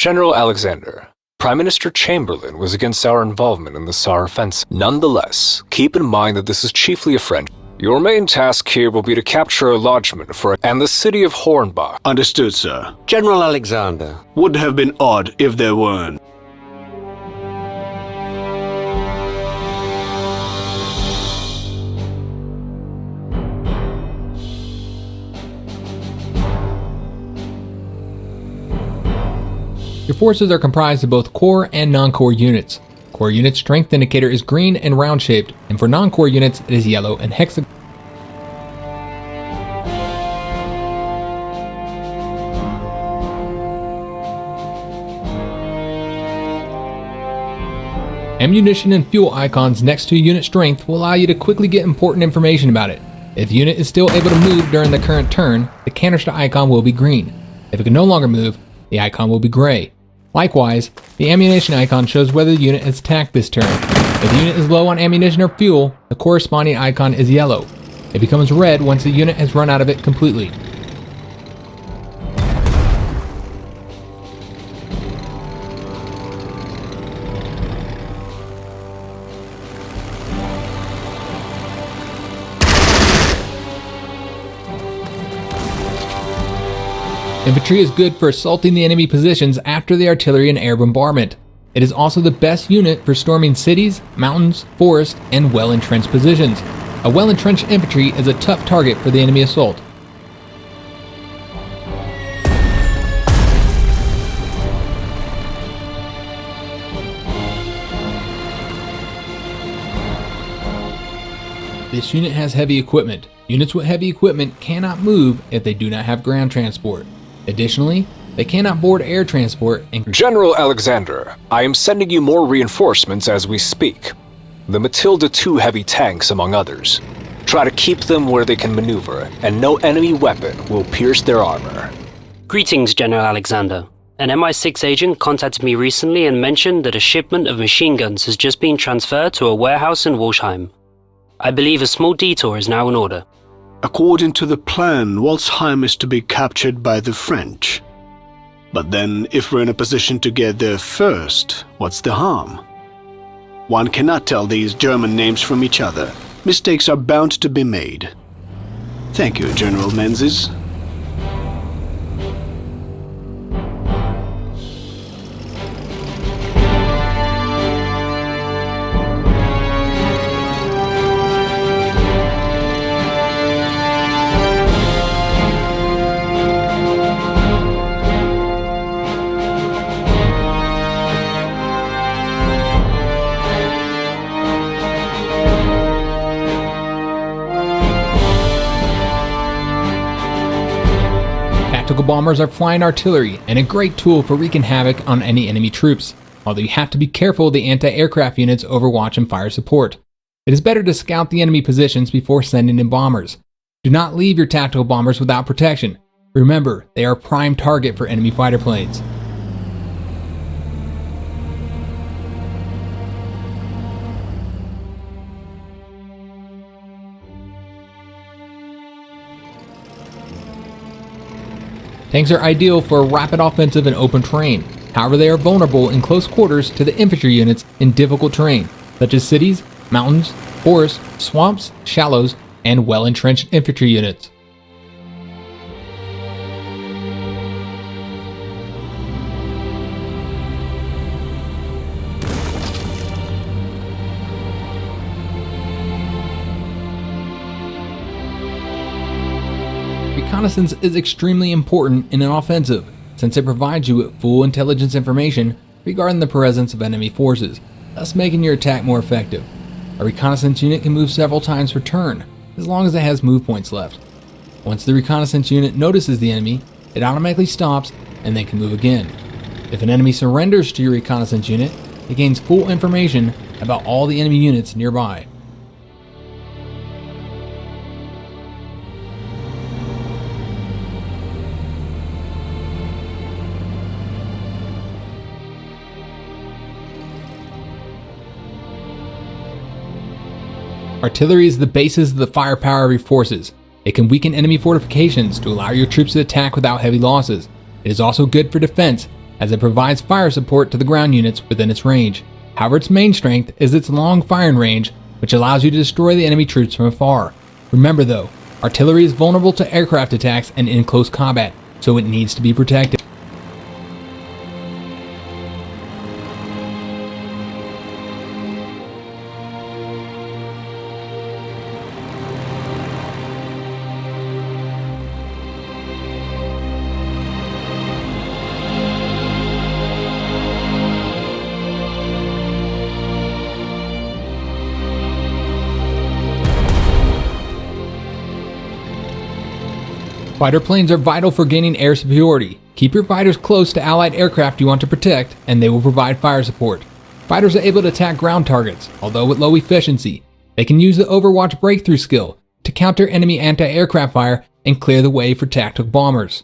General Alexander, Prime Minister Chamberlain was against our involvement in the Saar offensive. Nonetheless, keep in mind that this is chiefly a French. Your main task here will be to capture a lodgment and the city of Hornbach. Understood, sir. General Alexander. Would have been odd if there weren't. Your forces are comprised of both core and non-core units. Core unit strength indicator is green and round-shaped, and for non-core units it is yellow and hexagon. Ammunition and fuel icons next to unit strength will allow you to quickly get important information about it. If the unit is still able to move during the current turn, the canister icon will be green. If it can no longer move, the icon will be gray. Likewise, the ammunition icon shows whether the unit has attacked this turn. If the unit is low on ammunition or fuel, the corresponding icon is yellow. It becomes red once the unit has run out of it completely. Infantry is good for assaulting the enemy positions after the artillery and air bombardment. It is also the best unit for storming cities, mountains, forests, and well-entrenched positions. A well-entrenched infantry is a tough target for the enemy assault. This unit has heavy equipment. Units with heavy equipment cannot move if they do not have ground transport. Additionally, they cannot board air transport and... General Alexander, I am sending you more reinforcements as we speak. The Matilda II heavy tanks, among others. Try to keep them where they can maneuver, and no enemy weapon will pierce their armor. Greetings, General Alexander. An MI6 agent contacted me recently and mentioned that a shipment of machine guns has just been transferred to a warehouse in Walsheim. I believe a small detour is now in order. According to the plan, Walsheim is to be captured by the French. But then, if we're in a position to get there first, what's the harm? One cannot tell these German names from each other. Mistakes are bound to be made. Thank you, General Menzies. Tactical bombers are flying artillery and a great tool for wreaking havoc on any enemy troops, although you have to be careful of the anti-aircraft units overwatch and fire support. It is better to scout the enemy positions before sending in bombers. Do not leave your tactical bombers without protection. Remember, they are a prime target for enemy fighter planes. Tanks are ideal for a rapid offensive in open terrain. However, they are vulnerable in close quarters to the infantry units in difficult terrain, such as cities, mountains, forests, swamps, shallows, and well-entrenched infantry units. Reconnaissance is extremely important in an offensive, since it provides you with full intelligence information regarding the presence of enemy forces, thus making your attack more effective. A reconnaissance unit can move several times per turn, as long as it has move points left. Once the reconnaissance unit notices the enemy, it automatically stops and then can move again. If an enemy surrenders to your reconnaissance unit, it gains full information about all the enemy units nearby. Artillery is the basis of the firepower of your forces. It can weaken enemy fortifications to allow your troops to attack without heavy losses. It is also good for defense, as it provides fire support to the ground units within its range. However, its main strength is its long firing range, which allows you to destroy the enemy troops from afar. Remember though, artillery is vulnerable to aircraft attacks and in close combat, so it needs to be protected. Fighter planes are vital for gaining air superiority. Keep your fighters close to allied aircraft you want to protect, and they will provide fire support. Fighters are able to attack ground targets, although with low efficiency. They can use the Overwatch breakthrough skill to counter enemy anti-aircraft fire and clear the way for tactical bombers.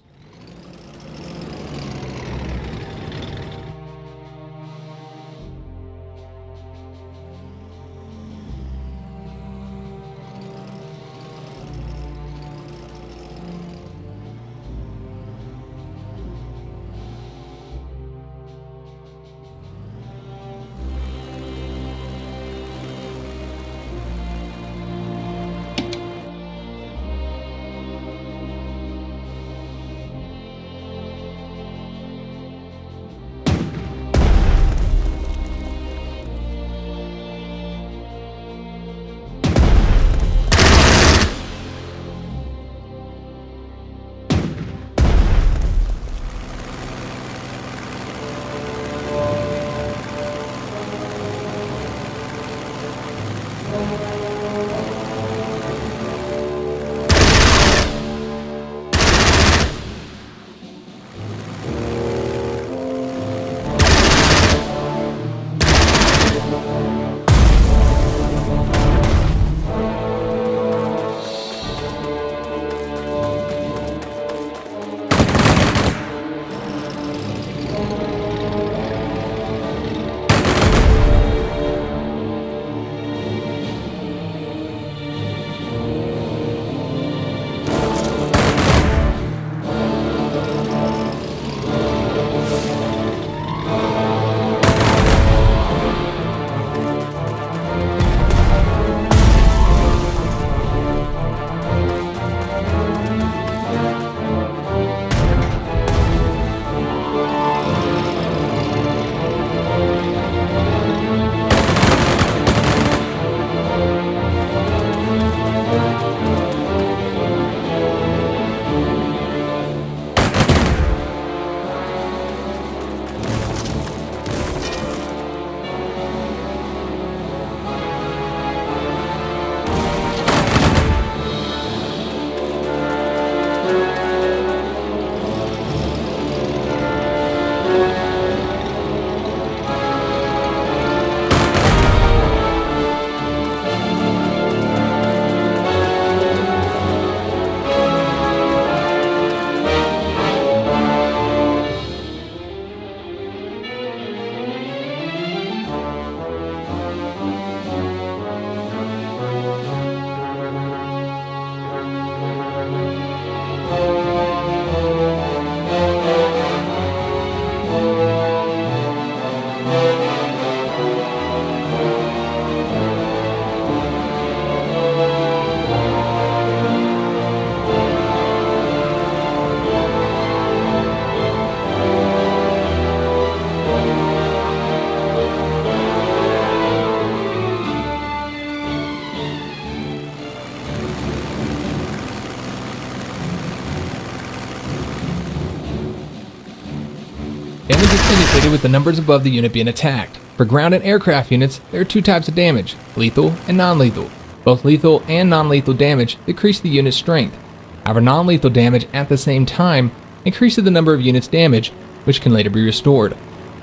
Damage is indicated with the numbers above the unit being attacked. For ground and aircraft units, there are two types of damage, lethal and non-lethal. Both lethal and non-lethal damage decrease the unit's strength. However, non-lethal damage at the same time increases the number of units damaged, which can later be restored.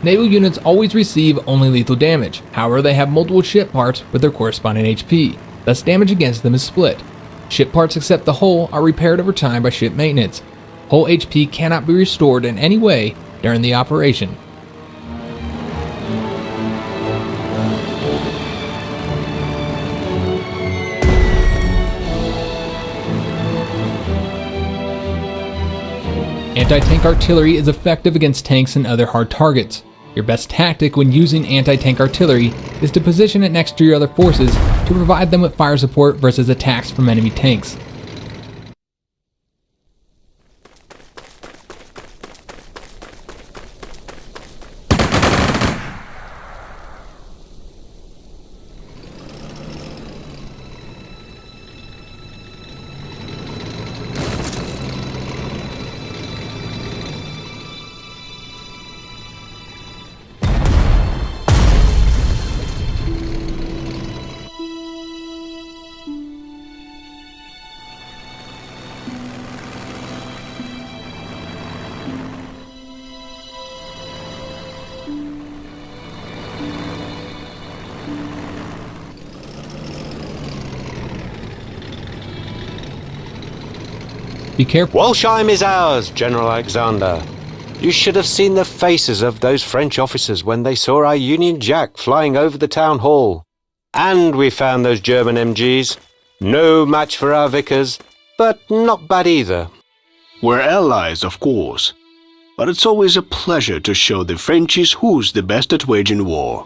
Naval units always receive only lethal damage, however they have multiple ship parts with their corresponding HP, thus damage against them is split. Ship parts except the hull are repaired over time by ship maintenance. Hull HP cannot be restored in any way during the operation. Anti-tank artillery is effective against tanks and other hard targets. Your best tactic when using anti-tank artillery is to position it next to your other forces to provide them with fire support versus attacks from enemy tanks. Be careful. Walsheim is ours, General Alexander. You should have seen the faces of those French officers when they saw our Union Jack flying over the town hall. And we found those German MGs. No match for our Vickers, but not bad either. We're allies, of course, but it's always a pleasure to show the Frenchies who's the best at waging war.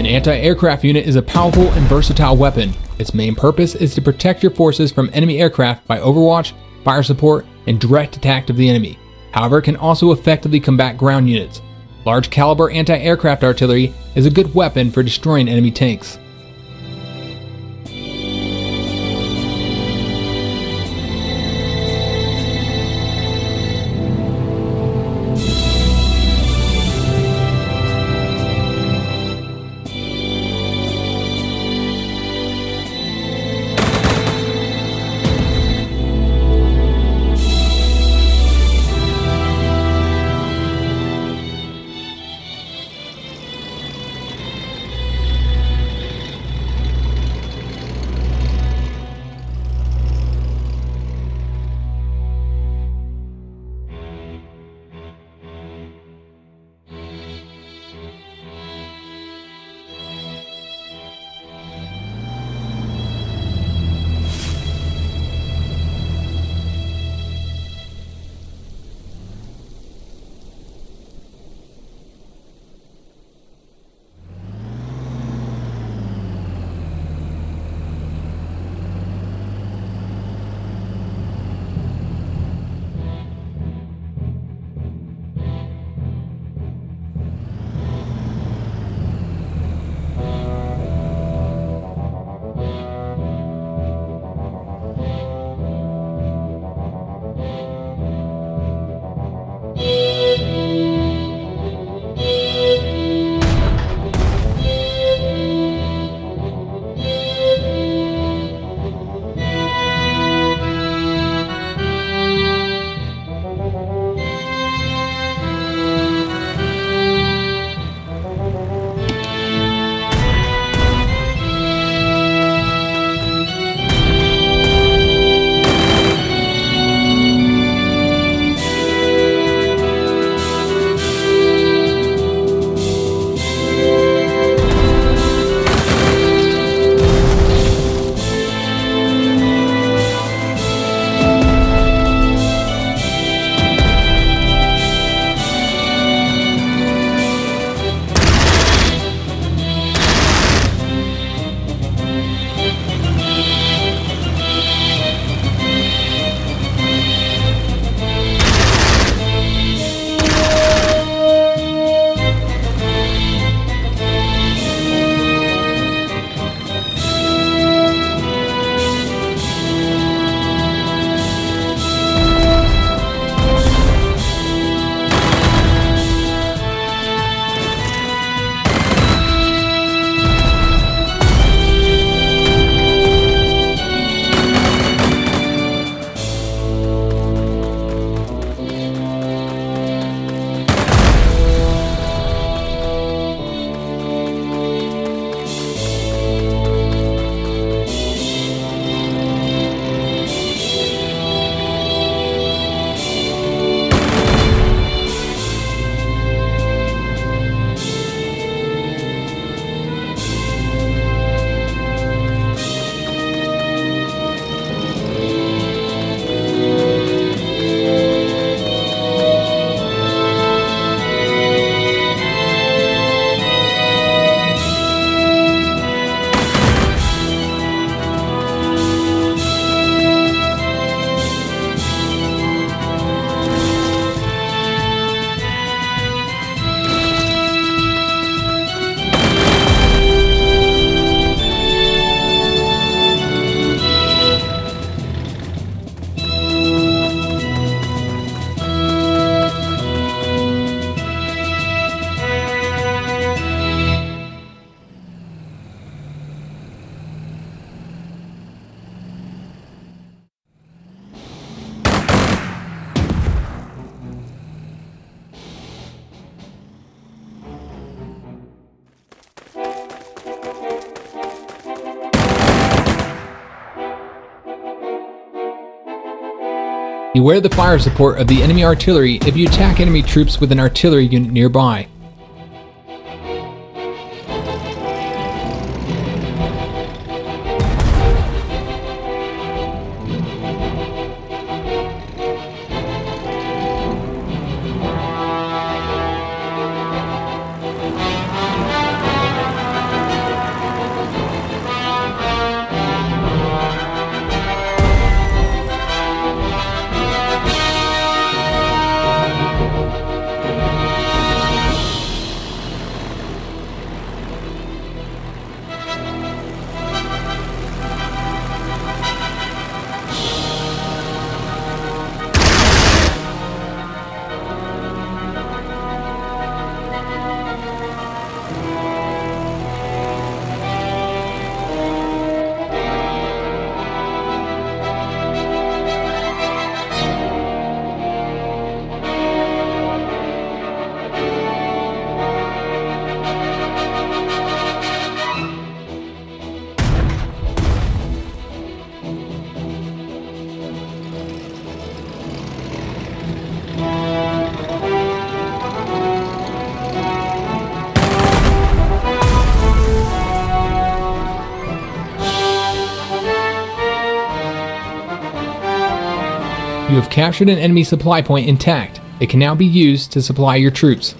An anti-aircraft unit is a powerful and versatile weapon. Its main purpose is to protect your forces from enemy aircraft by overwatch, fire support, and direct attack of the enemy. However, it can also effectively combat ground units. Large caliber anti-aircraft artillery is a good weapon for destroying enemy tanks. Beware the fire support of the enemy artillery if you attack enemy troops with an artillery unit nearby. You have captured an enemy supply point intact. It can now be used to supply your troops.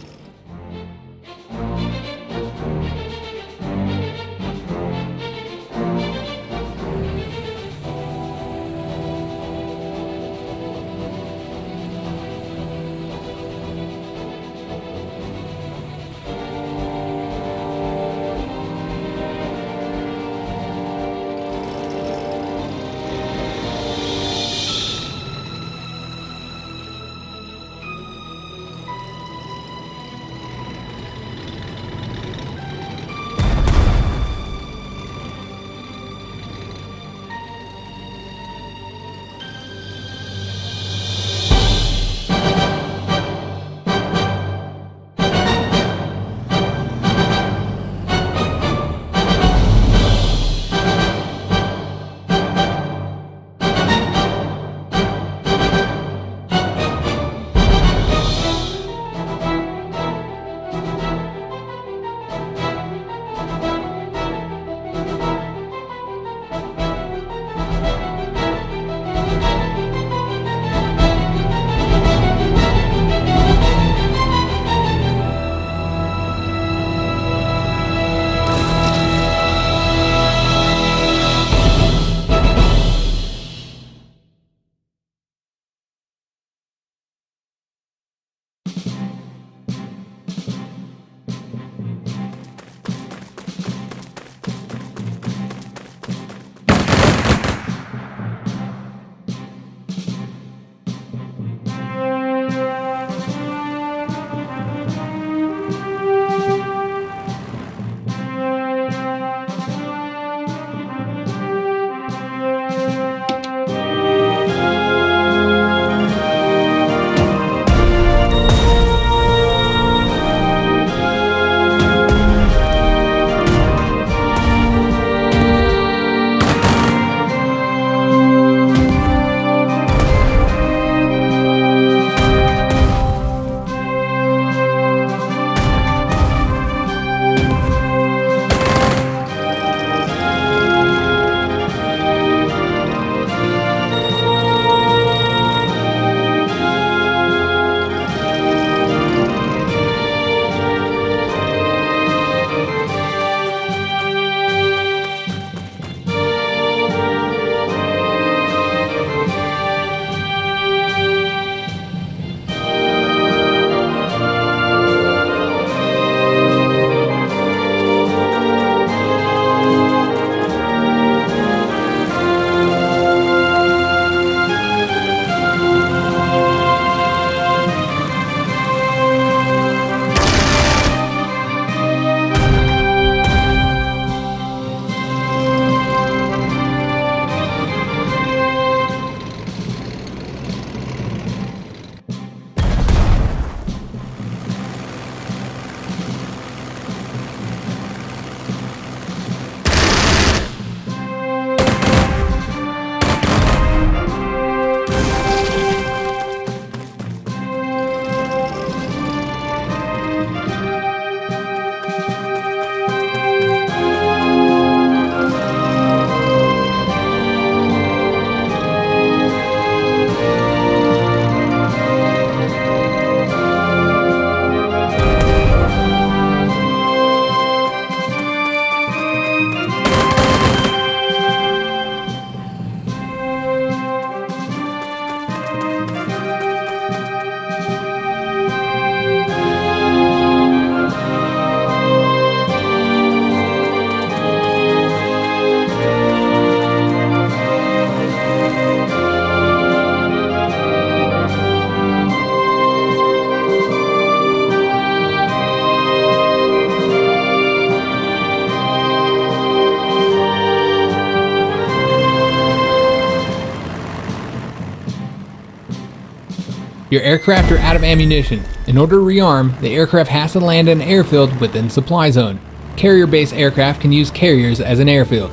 Your aircraft are out of ammunition. In order to rearm, the aircraft has to land in an airfield within supply zone. Carrier-based aircraft can use carriers as an airfield.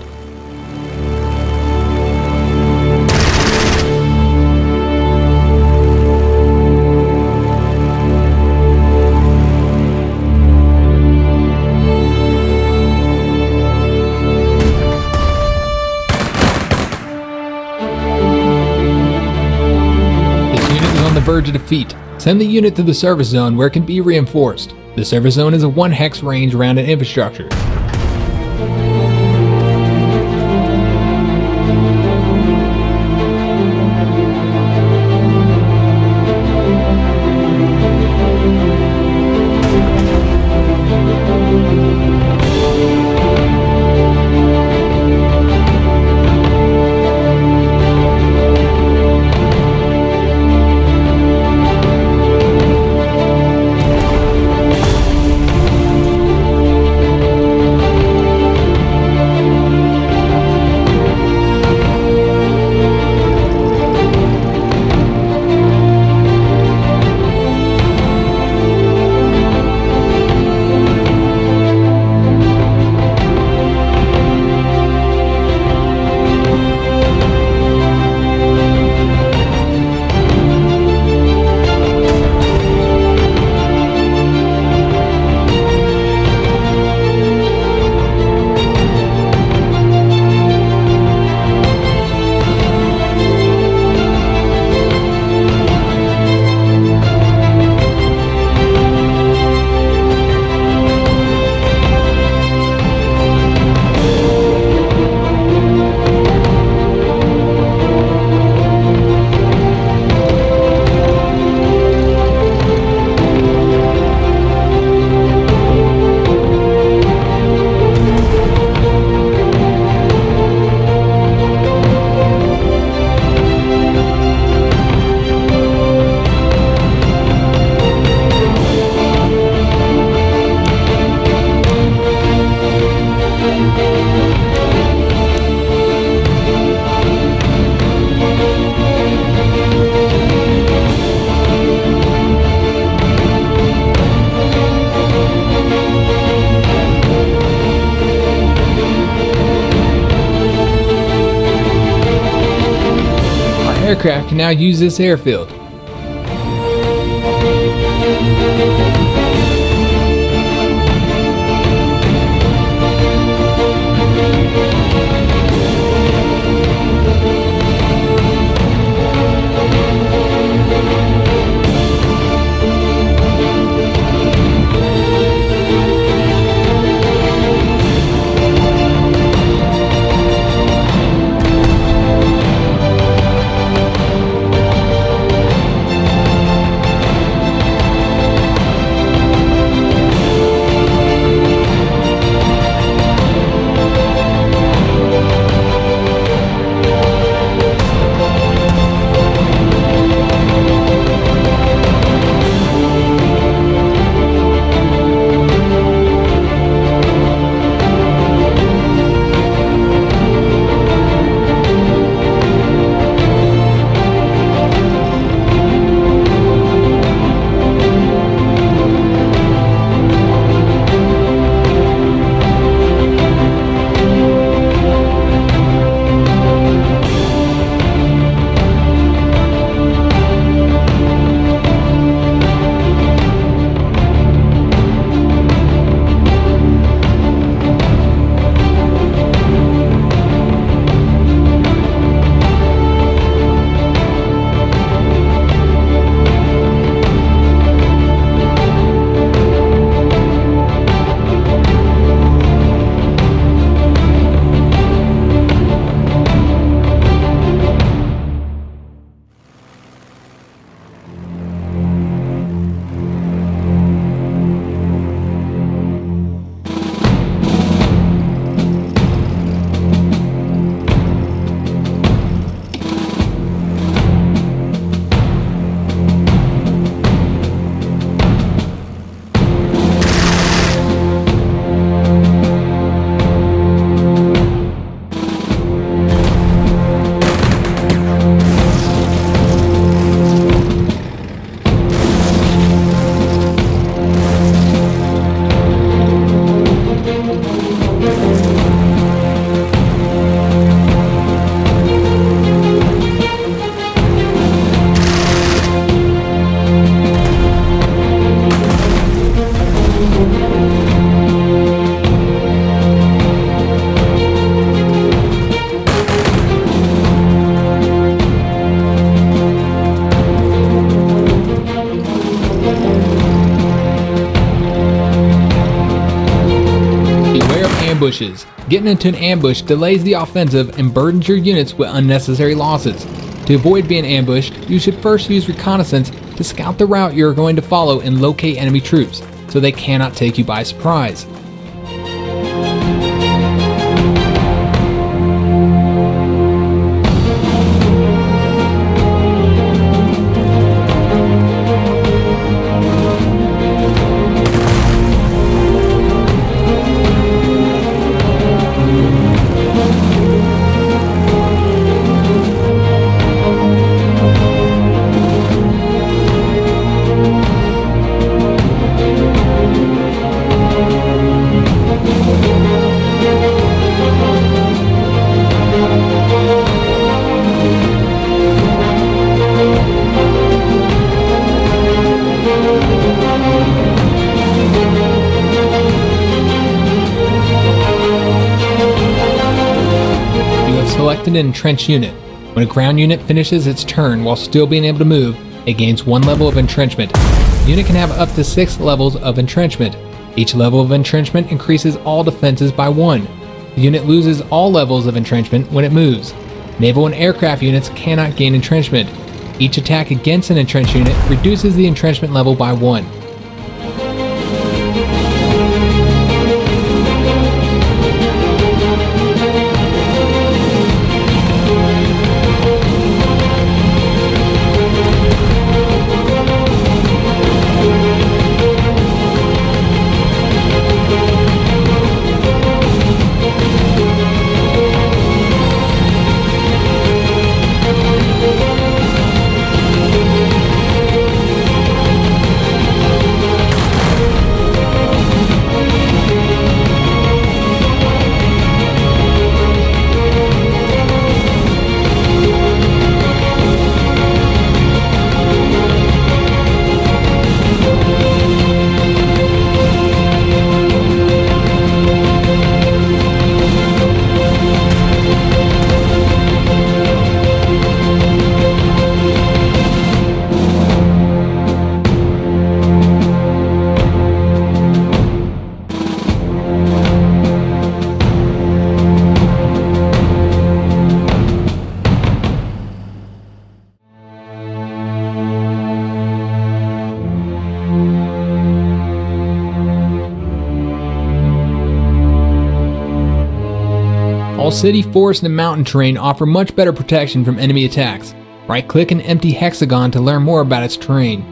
Verge of defeat. Send the unit to the service zone where it can be reinforced. The service zone is a 1 hex range around an infrastructure. Aircraft can now use this airfield. ambushes. Getting into an ambush delays the offensive and burdens your units with unnecessary losses. To avoid being ambushed, you should first use reconnaissance to scout the route you are going to follow and locate enemy troops, so they cannot take you by surprise. Selected an entrenched unit. When a ground unit finishes its turn while still being able to move, it gains 1 level of entrenchment. The unit can have up to 6 levels of entrenchment. Each level of entrenchment increases all defenses by 1. The unit loses all levels of entrenchment when it moves. Naval and aircraft units cannot gain entrenchment. Each attack against an entrenched unit reduces the entrenchment level by 1. All city, forest, and mountain terrain offer much better protection from enemy attacks. Right-click an empty hexagon to learn more about its terrain.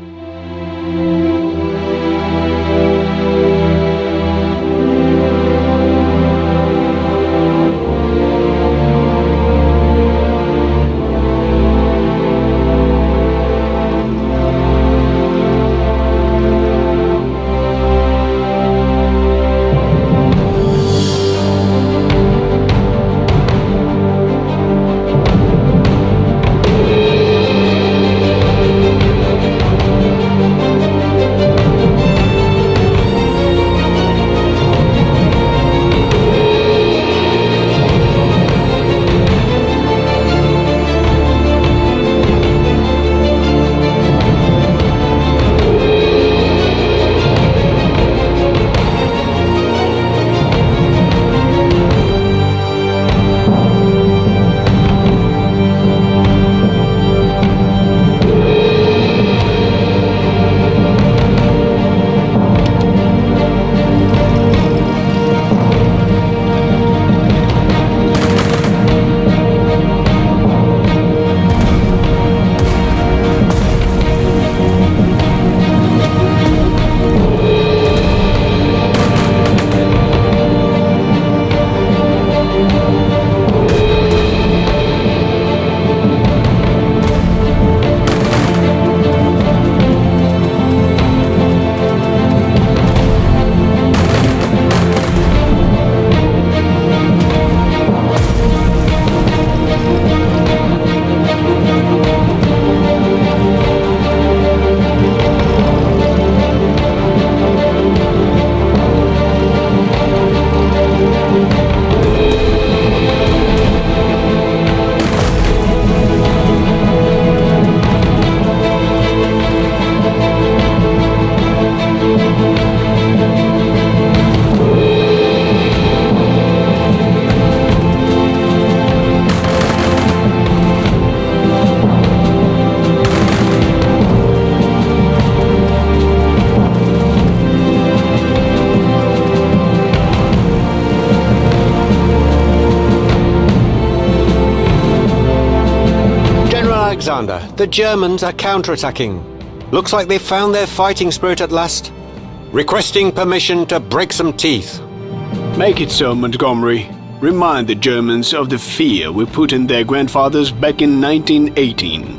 Alexander, the Germans are counterattacking. Looks like they've found their fighting spirit at last. Requesting permission to break some teeth. Make it so, Montgomery. Remind the Germans of the fear we put in their grandfathers back in 1918.